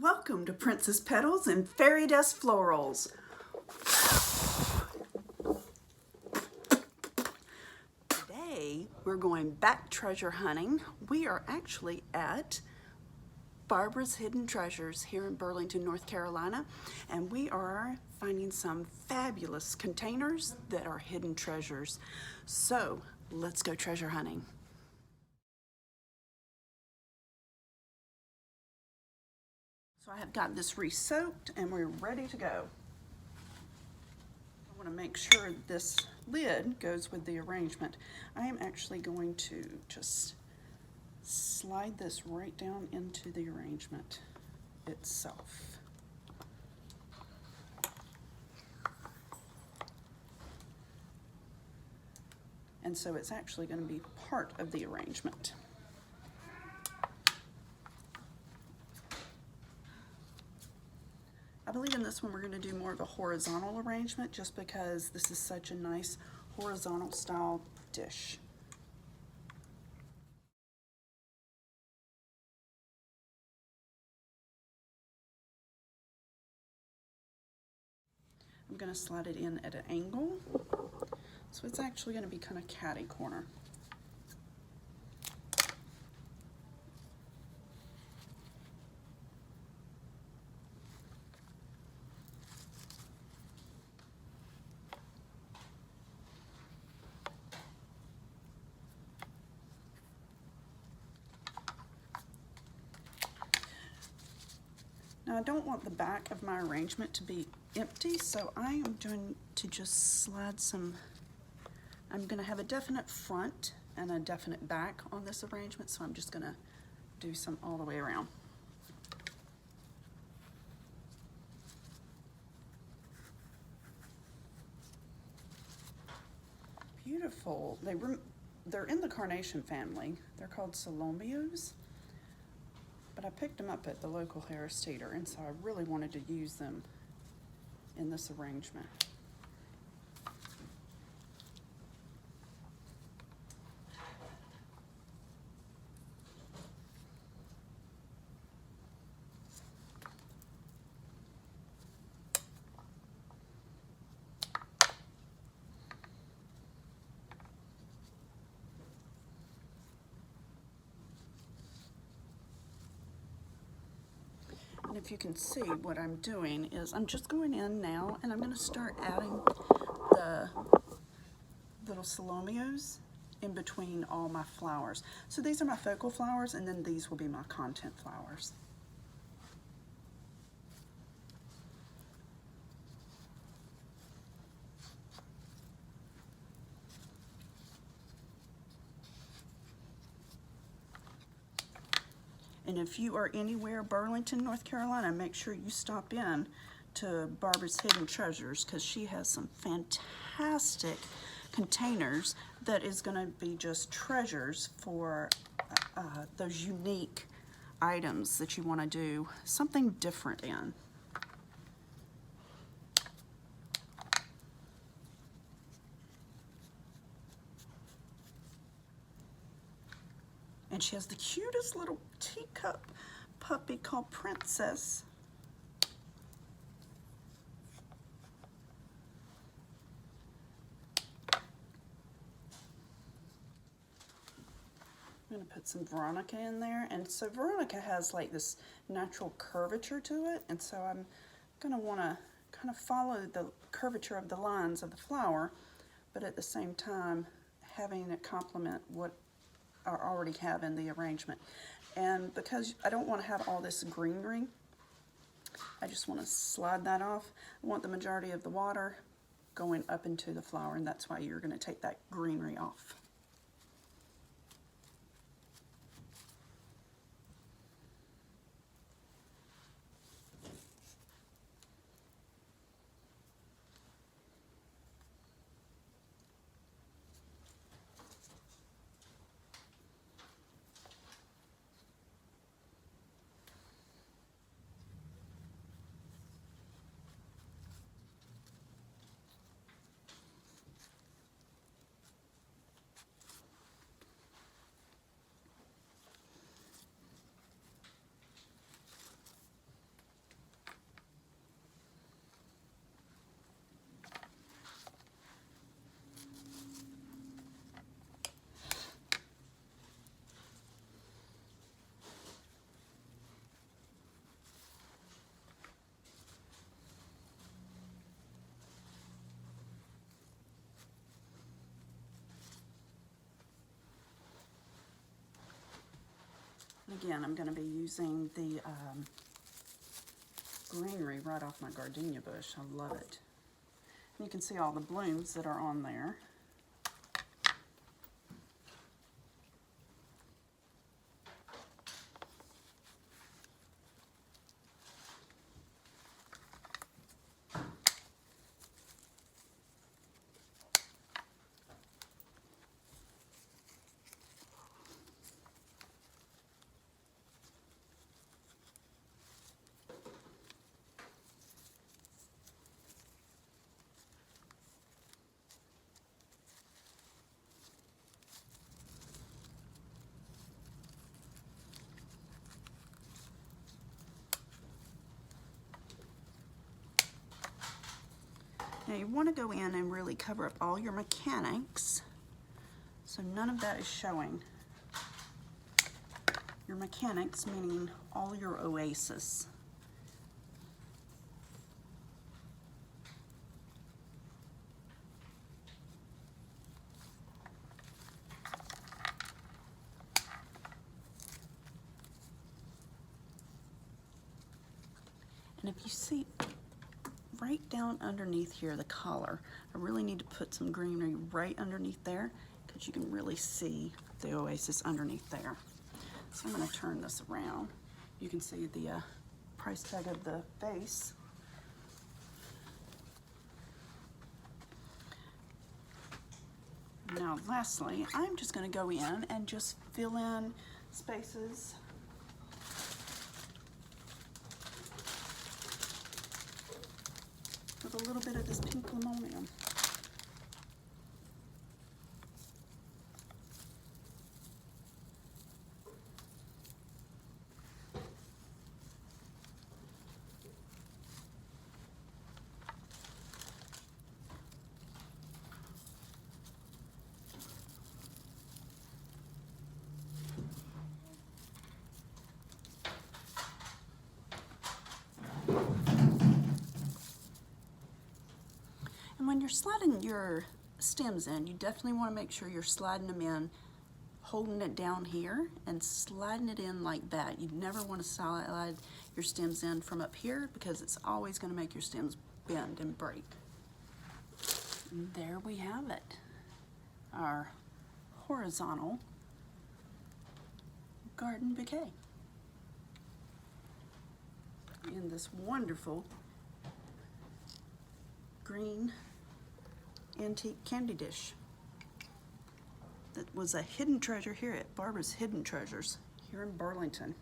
Welcome to Princess Petals and Fairy Dust Florals. Today we're going back treasure hunting. We are actually at Barbara's Hidden Treasures here in Burlington, North Carolina, and we are finding some fabulous containers that are hidden treasures. So let's go treasure hunting. So I have got this re-soaked and we're ready to go. I want to make sure this lid goes with the arrangement. I am actually going to just slide this right down into the arrangement itself. And so it's actually going to be part of the arrangement. I believe in this one we're going to do more of a horizontal arrangement just because this is such a nice horizontal style dish. I'm going to slide it in at an angle, so it's actually going to be kind of catty corner. Now I don't want the back of my arrangement to be empty, so I am going to just slide some, I'm going to have a definite front and a definite back on this arrangement, so I'm just going to do some all the way around. Beautiful. They're in the carnation family. They're called Salomeos. But I picked them up at the local Harris Teeter, and so I really wanted to use them in this arrangement. And if you can see, what I'm doing is I'm just going in now and I'm going to start adding the little Salomeos in between all my flowers. So these are my focal flowers, and then these will be my content flowers. And if you are anywhere Burlington, North Carolina, make sure you stop in to Barbara's Hidden Treasures, because she has some fantastic containers that is going to be just treasures for those unique items that you want to do something different in. And she has the cutest little teacup puppy called Princess. I'm going to put some Veronica in there. And so Veronica has like this natural curvature to it. And so I'm going to want to kind of follow the curvature of the lines of the flower, but at the same time having it complement what I already have in the arrangement. And because I don't want to have all this greenery, I just want to slide that off. I want the majority of the water going up into the flower, and that's why you're going to take that greenery off. Again, I'm going to be using the greenery right off my gardenia bush. I love it. And you can see all the blooms that are on there. Now you want to go in and really cover up all your mechanics so none of that is showing. Your mechanics meaning all your oasis. And if you see right down underneath here, the collar, I really need to put some greenery right underneath there because you can really see the oasis underneath there. So I'm going to turn this around. You can see the price tag of the vase. Now lastly, I'm just going to go in and just fill in spaces with a little bit of this pink linoleum. And when you're sliding your stems in, you definitely want to make sure you're sliding them in, holding it down here and sliding it in like that. You never want to slide your stems in from up here because it's always going to make your stems bend and break. And there we have it, our horizontal garden bouquet in this wonderful green antique candy dish that was a hidden treasure here at Barbara's Hidden Treasures here in Burlington.